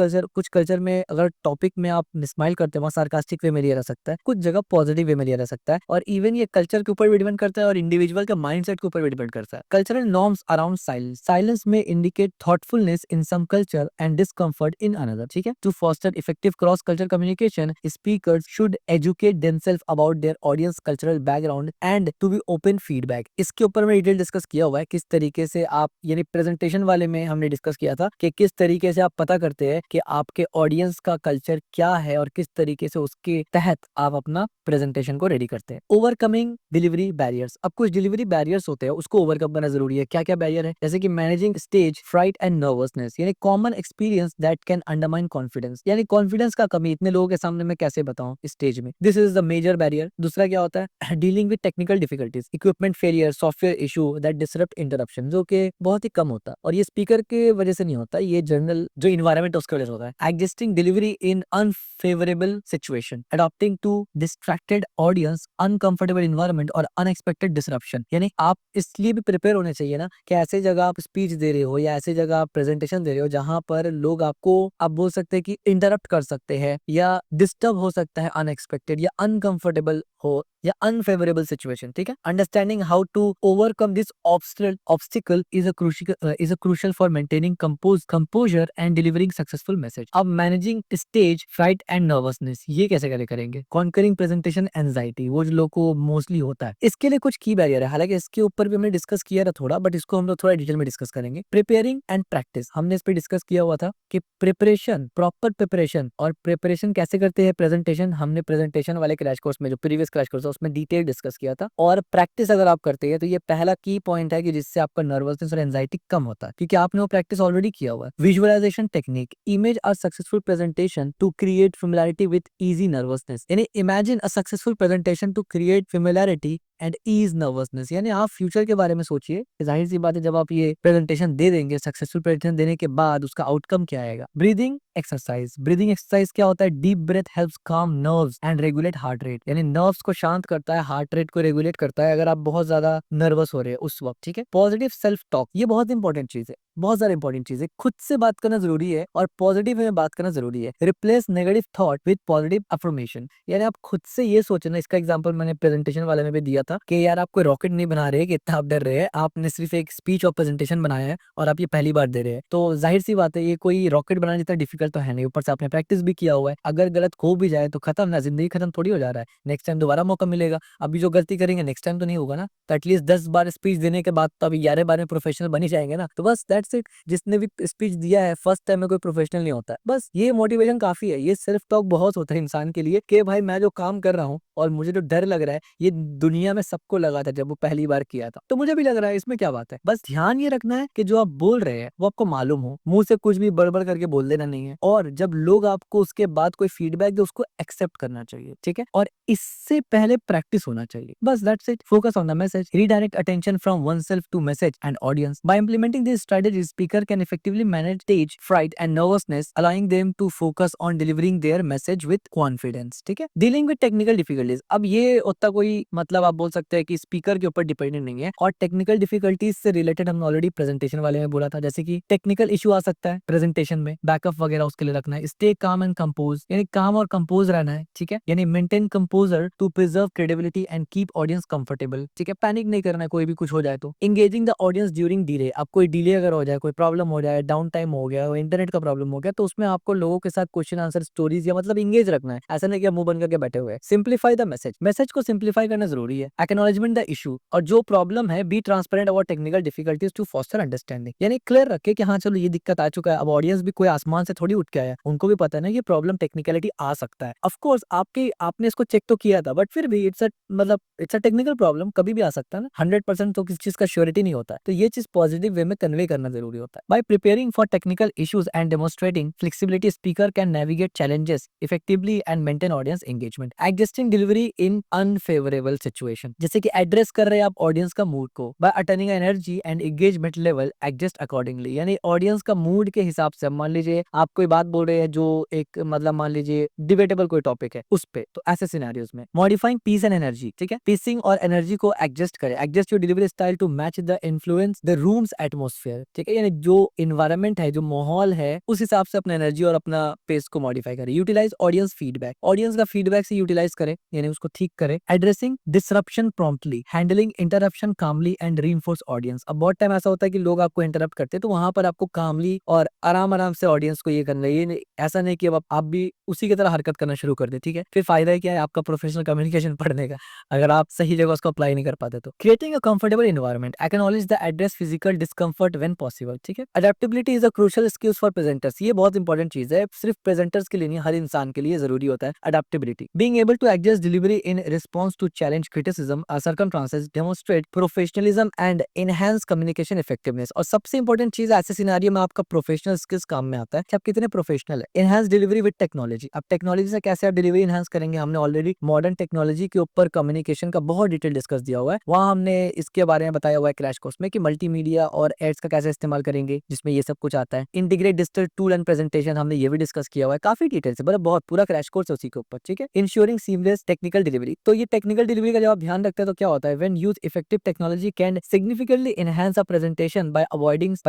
कल्चर में अगर टॉपिक में आप स्माइल करते हैं वहाँ सार्कास्टिक वे में लिया जा सकता है, कुछ जगह पॉजिटिव वे में लिया जा सकता है। और इवन ये कल्चर के ऊपर भी डिपेंड करता है और इंडिविजुअल के माइंडसेट के ऊपर भी डिपेंड करता है। Cultural norms around silence, silence में indicate thoughtfulness in some culture and discomfort in another, ठीक है। To foster effective cross culture communication, speakers should educate themselves about their audience cultural background and to be open feedback. इसके ऊपर में डिटेल डिस्कस किया हुआ है किस तरीके से आप, यानी प्रेजेंटेशन वाले में हमने डिस्कस किया था कि किस तरीके से आप पता करते हैं कि आपके ऑडियंस का कल्चर क्या है और किस तरीके से उसके तहत आप अपना प्रेजेंटेशन को रेडी करते हैं। ओवरकमिंग डिलीवरी बैरियर्स, अब कुछ डिलीवरी बैरियर्स होते हैं उसको ओवरकम करना जरूरी है। क्या क्या बैरियर है, जैसे कि managing stage fright and nervousness, यानी common experience that can undermine confidence, यानी कॉन्फिडेंस का कमी, इतने लोगों के सामने मैं कैसे बताऊं स्टेज में, this is the major barrier. दूसरा क्या होता है, dealing with technical difficulties, equipment failure, software issue that disrupt interruption, जो कि बहुत ही कम होता है और ये स्पीकर के वजह से नहीं होता, ये जनरल जो इन्वायरमेंट है उसके वजह से होता है। Existing delivery in unfavourable situation, adopting to distracted audience, uncomfortable environment और अनएक्सपेक्टेड डिसरप्शन, यानी आप इसलिए भी प्रिपेयर होने चाहिए ना कि ऐसे जगह आप स्पीच दे रहे हो या ऐसे जगह आप प्रेजेंटेशन दे रहे हो जहां पर लोग आपको, आप बोल सकते हैं कि इंटरप्ट कर सकते हैं या डिस्टर्ब हो सकता है अनएक्सपेक्टेड या अनकंफर्टेबल हो या अनफेवरेबल सिचुएशन, ठीक है। Understanding how to overcome this obstacle is a crucial for maintaining composure and delivering successful message. अब managing stage fright and nervousness, ये कैसे करेंगे। कॉन्करिंग प्रेजेंटेशन एंजाइटी, वो जो लोग को मोस्टली होता है, इसके लिए कुछ की बैरियर है, हालांकि इसके ऊपर भी हमने डिस्कस किया था थोड़ा, बट इसको हम लोग थोड़ा डिटेल में डिस्कस करेंगे। प्रिपेयरिंग एंड प्रैक्टिस, हमने इस पर डिस्कस किया हुआ था कि प्रिपरेशन, प्रॉपर प्रिपरेशन और प्रिपरेशन कैसे करते हैं प्रेजेंटेशन, हमने प्रेजेंटेशन वाले क्रैश कोर्स में, जो प्रीवियस क्रैश कोर्स था उसमें डिटेल डिस्कस किया था। और प्रैक्टिस अगर आप करते हैं तो ये पहला की पॉइंट है कि जिससे आपका नर्वसनेस और एंजाइटी कम होता है, क्योंकि आपने वो प्रैक्टिस ऑलरेडी किया हुआ है। Visualisation technique, image a successful presentation to create familiarity with easy nervousness, यानी imagine a successful presentation to create familiarity and ease nervousness, यानी आप फ्यूचर के बारे में सोचिए। जाहिर सी बात है, जब आप ये प्रेजेंटेशन दे देंगे, सक्सेसफुल प्रेजेंटेशन देने के बाद उसका आउटकम क्या आएगा। ब्रीदिंग एक्सरसाइज, ब्रीदिंग एक्सरसाइज क्या होता है? डीप ब्रेथ हेल्प्स काम nerves and regulate heart rate, यानी नर्व्स को शांत करता है, हार्ट रेट को रेगुलेट करता है अगर आप बहुत ज्यादा नर्वस हो रहे हैं उस वक्त, ठीक है। पॉजिटिव सेल्फ टॉक, ये बहुत इंपॉर्टेंट चीज है, बहुत ज्यादा इंपॉर्टेंट चीज है। खुद से बात करना जरूरी है और पॉजिटिव में बात करना जरूरी है। Replace negative thought with positive affirmation, यानी आप खुद से ये सोचना। इसका एग्जांपल मैंने प्रेजेंटेशन वाले में भी दिया था कि यार आप कोई रॉकेट नहीं बना रहे कि इतना आप डर रहे हैं, आपने सिर्फ एक स्पीच और प्रेजेंटेशन बनाया है और आप ये पहली बार दे रहे हैं, तो जाहिर सी बात है ये कोई रॉकेट बनाना जितना डिफिकल्ट तो है नहीं। ऊपर से आपने प्रैक्टिस भी किया हुआ है, अगर गलत हो भी जाए तो खत्म ना, जिंदगी खत्म थोड़ी हो जा रहा है, नेक्स्ट टाइम दोबारा मौका मिलेगा। अभी जो गलती करेंगे नेक्स्ट टाइम तो नहीं होगा ना, तो एटलीस्ट 10 बार स्पीच देने के बाद तो अभी 11 बार में प्रोफेशनल बन ही जाएंगे ना। तो बस दैट्स इट, जिसने भी स्पीच दिया है फर्स्ट टाइम में कोई प्रोफेशनल नहीं होता है। बस ये मोटिवेशन काफी है, ये सेल्फ टॉक बहुत होता है इंसान के लिए कि भाई मैं जो काम कर रहा हूँ और मुझे जो डर लग रहा है ये दुनिया में सबको लगा था जब वो पहली बार किया था, तो मुझे भी लग रहा है, इसमें क्या बात है। बस ध्यान ये रखना है कि जो आप बोल रहे हैं वो आपको मालूम हो, मुंह से कुछ भी बड़बड़ करके बोल देना नहीं है, और जब लोग आपको उसके बाद कोई फीडबैक दे उसको एक्सेप्ट करना चाहिए, ठीक है। और इससे पहले प्रैक्टिस होना चाहिए, बस that's it. Focus on the message, redirect attention from oneself to message and audience. By implementing these strategies, speaker can effectively manage stage fright and nervousness, allowing them to focus on delivering their message with confidence. ठीक है। Dealing with technical difficulties, अब ये उतना कोई मतलब आप बोल सकते हैं कि स्पीकर के ऊपर डिपेंडेंट नहीं है, और टेक्निकल डिफिकल्टीज से रिलेटेड हमने ऑलरेडी प्रेजेंटेशन वाले में बोला था, जैसे कि टेक्निकल इशू आ सकता है प्रेजेंटेशन में, बैकअप वगैरह उसके लिए रखना है। स्टे काम एंड कंपोज, यानी काम और कंपोज रहना है, ठीक है, यानी maintain composure to preserve credibility and keep audience comfortable, ठीक है। पैनिक नहीं करना है कोई भी कुछ हो जाए तो। Engaging the audience during delay, अब कोई डिले अगर हो जाए, कोई प्रॉब्लम हो जाए, डाउन टाइम हो गया, इंटरनेट का प्रॉब्लम हो गया, तो उसमें आपको लोगों के साथ क्वेश्चन आंसर स्टोरीज या मतलब इंगेज रखना है, ऐसा नहीं कि मुंह बन करके बैठे हुए। सिंप्लीफाई द मैसेज, मैसेज को सिंप्लीफाई करना जरूरी है। एक्नॉलेजमेंट द इशू, और जो प्रॉब्लम है be transparent about technical difficulties to foster understanding, यानी क्लियर रखे कि हाँ चलो ये दिक्कत आ चुका है। अब ऑडियंस भी कोई आसमान से थोड़ी उठ के आया, उनको भी पता है ना ये प्रॉब्लम टेक्निकलिटी आ सकता है। ऑफ कोर्स आपने इसको चेक तो किया था, बट फिर भी इट्स अ टेक्निकल प्रॉब्लम, कभी भी आ सकता है ना, 100% तो किसी चीज का श्योरिटी नहीं होता है, तो ये चीज पॉजिटिव वे में कन्वे करना जरूरी होता है। Bye preparing for technical issues and demonstrating flexibility, speaker can navigate challenges effectively and maintain audience engagement. Adjusting delivery in unfavourable situation, जैसे कि एड्रेस कर रहे हैं आप ऑडियंस का मूड को, by attending energy and engagement level adjust accordingly, यानी ऑडियंस का मूड के हिसाब से। मान लीजिए आप कोई बात बोल रहे हैं जो एक मतलब मान लीजिए डिबेटेबल कोई टॉपिक है उस पे, तो ऐसे सिनेरियोज में मॉडिफाइंग पीस एंड एनर्जी, ठीक है, पीसिंग और एनर्जी को एडजस्ट करें, adjust your delivery style to match the influence the room's atmosphere, ठीक है, यानी जो इन्वायरमेंट है, जो माहौल है, उस हिसाब से अपना एनर्जी और अपना पेस को मॉडिफाई करें। यूटिलाइज ऑडियंस फीडबैक, ऑडियंस का फीडबैक से यूटिलाइज करें, यानी उसको ठीक करें। Addressing disruption promptly, handling interruption calmly and reinforce audience, अब बहुत टाइम ऐसा होता है कि लोग आपको इंटरप्ट करते हैं, तो वहां पर आपको कामली और आराम आराम से ऑडियंस को ये करना है, ऐसा नहीं कि अब आप भी उसी की तरह हरकत करना शुरू कर दे, ठीक है, फिर फायदा क्या है आपका प्रोफेशनल कम्युनिकेशन पढ़ने का, अगर आप सही जगह उसको अप्लाई नहीं कर पाते तो। Creating a comfortable environment, acknowledge the address physical discomfort when possible, ठीक है। Adaptability is a crucial skills for presenters, ये बहुत इंपॉर्टेंट चीज है, सिर्फ प्रेजेंटर्स के लिए नहीं, हर इंसान के लिए जरूरी होता है adaptability. Being able to adjust delivery in response to challenge, criticism, circumstances, demonstrate professionalism and enhance communication effectiveness. और सबसे इंपॉर्टेंट चीज ऐसे सिनेरियो में आपका प्रोफेशनल स्किल्स काम में आता है कि आप कितने प्रोफेशनल है। एनहांस डिलीवरी विद टेक्नोलॉजी, अब टेक्नोलॉजी से कैसे आप डिलीवरी एनहांस करेंगे, हमने ऑलरेडी मॉडर्न टेक्नोलॉजी के ऊपर कम्युनिकेशन का बहुत डिटेल डिस्कस दिया हुआ है, वहां हमने इसके बारे में बताया हुआ है क्रैश कोर्स में कि मल्टीमीडिया और एड्स का कैसे इस्तेमाल करेंगे, जिसमें ये सब कुछ आता है। Integrate digital tool and presentation, हमने ये भी डिस्कस किया हुआ है काफी डिटेल से, मतलब बहुत पूरा क्रैश कोर्स है उसी के ऊपर, ठीक है। इंश्योरिंग सीमलेस टेक्निकल डिलीवरी, तो ये टेक्निकल डिलीवरी का जब आप ध्यान रखते हैं तो क्या होता है, when use effective technology can significantly enhance a presentation by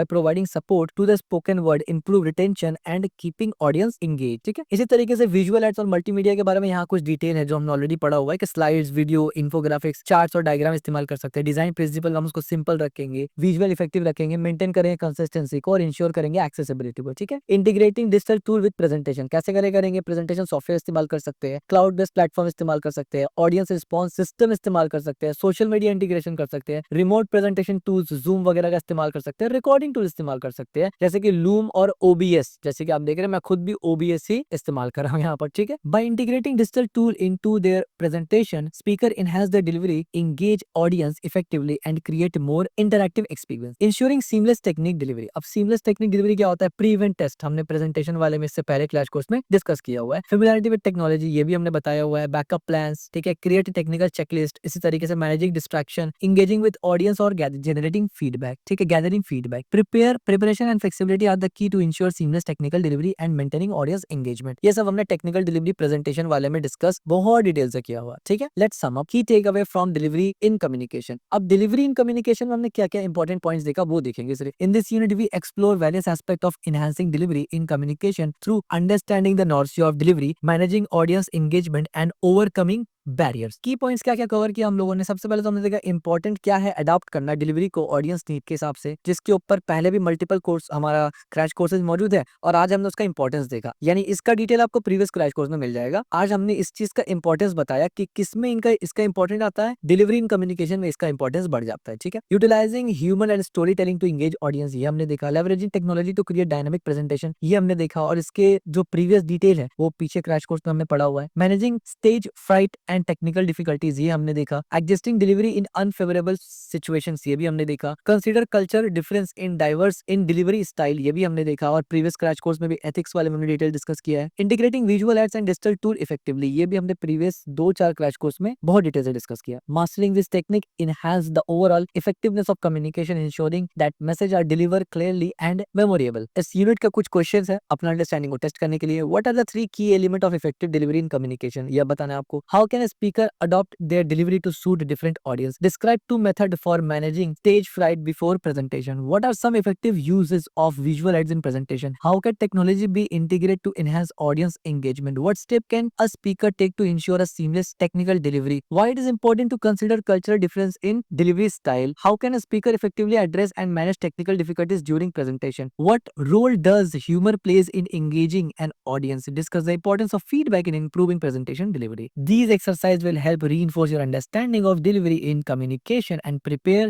providing support to the spoken word, improve retention and keeping audience engage, ठीक है। इसी तरीके से विजुअल एड्स और मल्टीमीडिया के बारे में यहाँ कुछ डिटेल है जो हमने ऑलरेडी पढ़ा हुआ है कि स्लाइड्स, वीडियो, इन्फोग्राफिक्स, चार्ट्स और डायग्राम इस्तेमाल कर सकते हैं। डिजाइन प्रिंसिपल हम उसको सिंपल रखेंगे, विजुअल इफेक्टिव रखेंगे, मेंटेन करेंगे कंसिस्टेंसी को और इंश्योर करेंगे एक्सेसिबिलिटी को, ठीक है। Integrating digital tool with presentation, कैसे करेंगे, प्रेजेंटेशन सॉफ्टवेयर इस्तेमाल कर सकते हैं, क्लाउड बेस्ड प्लेटफॉर्म इस्तेमाल कर सकते हैं, ऑडियंस रिस्पॉन्स सिस्टम इस्तेमाल कर सकते हैं, सोशल मीडिया इंटीग्रेशन कर सकते हैं, रिमोट प्रेजेंटेशन टूल्स जूम वगैरह का इस्तेमाल कर सकते हैं, रिकॉर्डिंग टूल इस्तेमाल कर सकते हैं जैसे कि लूम और ओबीएस। जैसे कि आप देख रहे हैं मैं खुद भी ओबीएस ही इस्तेमाल कर रहा हूँ यहाँ पर, ठीक है। By integrating digital tool into their presentation, speaker enhance their delivery, engage audience effectively and create more interactive experience, ensuring seamless technique delivery। अब seamless technique delivery क्या होता है? प्री इवेंट टेस्ट हमने प्रेजेंटेशन वाले में इससे पहले क्लैश कोर्स में डिस्कस किया हुआ है। फेमिलियरिटी विद टेक्नोलॉजी ये भी हमने बताया हुआ है। बैकअप प्लान्स, ठीक है। क्रिएट टेक्निकल चेकलिस्ट, इसी तरीके से managing distraction, engaging with audience और जनरेटिंग फीडबैक, ठीक है, gathering feedback. Preparation and flexibility are the key to ensure seamless technical delivery and maintaining audience engagement. ये सब हमने टेक्निकल डिलीवरी प्रेजेंटेशन वाले में डिस्कस बहुत डिटेल से किया हुआ, ठीक है। लेट्स सम अप की take away from delivery in communication. अब डिलीवरी इन कम्युनिकेशन में हमने क्या क्या इंपॉर्टेंट पॉइंट्स देखा वो देखेंगे सिर्फ। In this unit we explore various aspect of enhancing delivery in communication through understanding the norms of delivery, managing audience engagement and overcoming barriers. Key points क्या क्या कवर किया हम लोगों ने? सबसे पहले तो हमने देखा इंपॉर्टेंट क्या है अडॉप्ट करना डिलीवरी को ऑडियंस नीड के हिसाब से, जिसके ऊपर पहले भी मल्टीपल कोर्स हमारा क्रैश कोर्सेज मौजूद है और आज हमने उसका इंपॉर्टेंस देखा। यानी इसका डिटेल आपको प्रीवियस क्रैश कोर्स में मिल जाएगा। आज हमने इस चीज का इंपॉर्टेंस बताया कि किसमें इनका इसका इंपॉर्टेंट आता है, डिलीवरी इन कम्युनिकेशन में इसका इंपॉर्टेंस बढ़ जाता है, ठीक है। Utilizing human and story telling to engage audience, ये हमने देखा। Leveraging technology to create dynamic presentation, ये हमने देखा और इसके जो प्रीवियस डिटेल है वो पीछे क्रैश कोर्स में हमने पढ़ा हुआ है। Managing stage fright and technical difficulties, ये हमने देखा। Adjusting delivery in unfavourable situations, ये भी हमने देखा। Consider culture difference in diverse in delivery style, ये भी हमने देखा और प्रीवियस क्रैश कोर्स में भी एथिक्स वाले में हमने डिटेल डिस्कस किया है। Integrating visual aids and digital tool effectively, ये भी हमने प्रीवियस 2-4 क्रैश कोर्स में बहुत डिटेल से डिस्कस किया। Mastering this technique enhance the overall effectiveness of communication, ensuring that message are delivered clearly and memorable। इस यूनिट का कुछ क्वेश्चंस है अपना अंडरस्टैंडिंग को टेस्ट करने के लिए। व्हाट आर द 3 की element of effective delivery in communication, यह बताना है आपको। How can a speaker adopt their delivery to suit different audience, describe 2 method for managing stage fright before presentation, what are some effective uses of visual aids in presentation, how can technology be integrated to enhance audience engagement, what step can a speaker take to ensure a seamless technical delivery, why it is important to consider cultural difference in delivery style, how can a speaker effectively address and manage technical difficulties during presentation, what role does humor plays in engaging an audience, discuss the importance of feedback in improving presentation delivery। These exercises will help reinforce your understanding of delivery in communication and prepare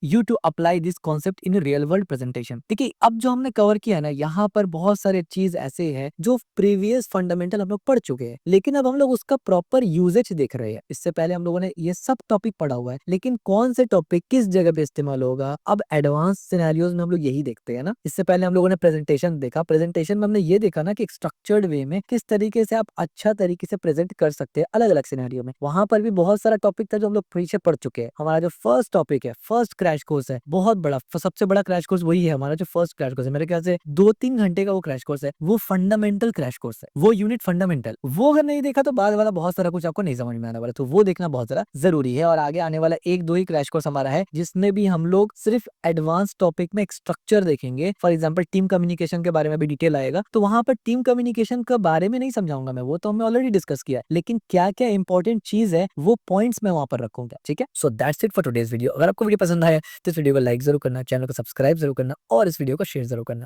you to apply this concept in real world presentation। देखिए अब जो हमने कवर किया है ना, यहाँ पर बहुत सारे चीज ऐसे हैं जो प्रीवियस फंडामेंटल हम लोग पढ़ चुके हैं, लेकिन अब हम लोग उसका प्रॉपर यूजेज देख रहे हैं। इससे पहले हम लोगों ने ये सब टॉपिक पढ़ा हुआ है, लेकिन कौन से टॉपिक किस जगह पे इस्तेमाल होगा अब एडवांस सिनेरियोज में हम लोग यही देखते हैं ना। इससे पहले हम लोगों ने प्रेजेंटेशन देखा, प्रेजेंटेशन में हमने ये देखा ना कि एक स्ट्रक्चर्ड वे में किस तरीके से आप अच्छा तरीके से प्रेजेंट कर सकते हैं अलग अलग सिनेरियो में। वहां पर भी बहुत सारा टॉपिक था जो हम लोग पीछे पढ़ चुके हैं। हमारा जो फर्स्ट टॉपिक है, फर्स्ट क्रैश कोर्स है, बहुत बड़ा सबसे बड़ा क्रैश कोर्स वही है हमारा जो फर्स्ट क्रैश कोर्स है। मेरे ख्याल से 2-3 घंटे का वो क्रैश कोर्स है, वो फंडामेंटल क्रैश कोर्स है, वो यूनिट फंडामेंटल। वो अगर नहीं देखा तो बाद वाला बहुत सारा कुछ आपको नहीं समझ में आने वाला, तो वो देखना बहुत ज्यादा जरूरी है। और आगे आने वाला 1-2 ही क्रैश कोर्स हमारा है जिसमें भी हम लोग सिर्फ एडवांस टॉपिक में एक स्ट्रक्चर देखेंगे। फॉर एग्जाम्पल टीम कम्युनिकेशन के बारे में भी डिटेल आएगा, तो वहां पर टीम कम्युनिकेशन के बारे में नहीं समझाऊंगा मैं, वो तो हमने ऑलरेडी डिस्कस किया है, लेकिन क्या क्या इंपॉर्टेंट चीज है वो पॉइंट्स मैं वहां पर रखूंगा, ठीक है। So that's it for today's video. अगर आपको वीडियो पसंद आया तो इस वीडियो को लाइक जरूर करना, चैनल को सब्सक्राइब जरूर करना और इस वीडियो को शेयर जरूर करना।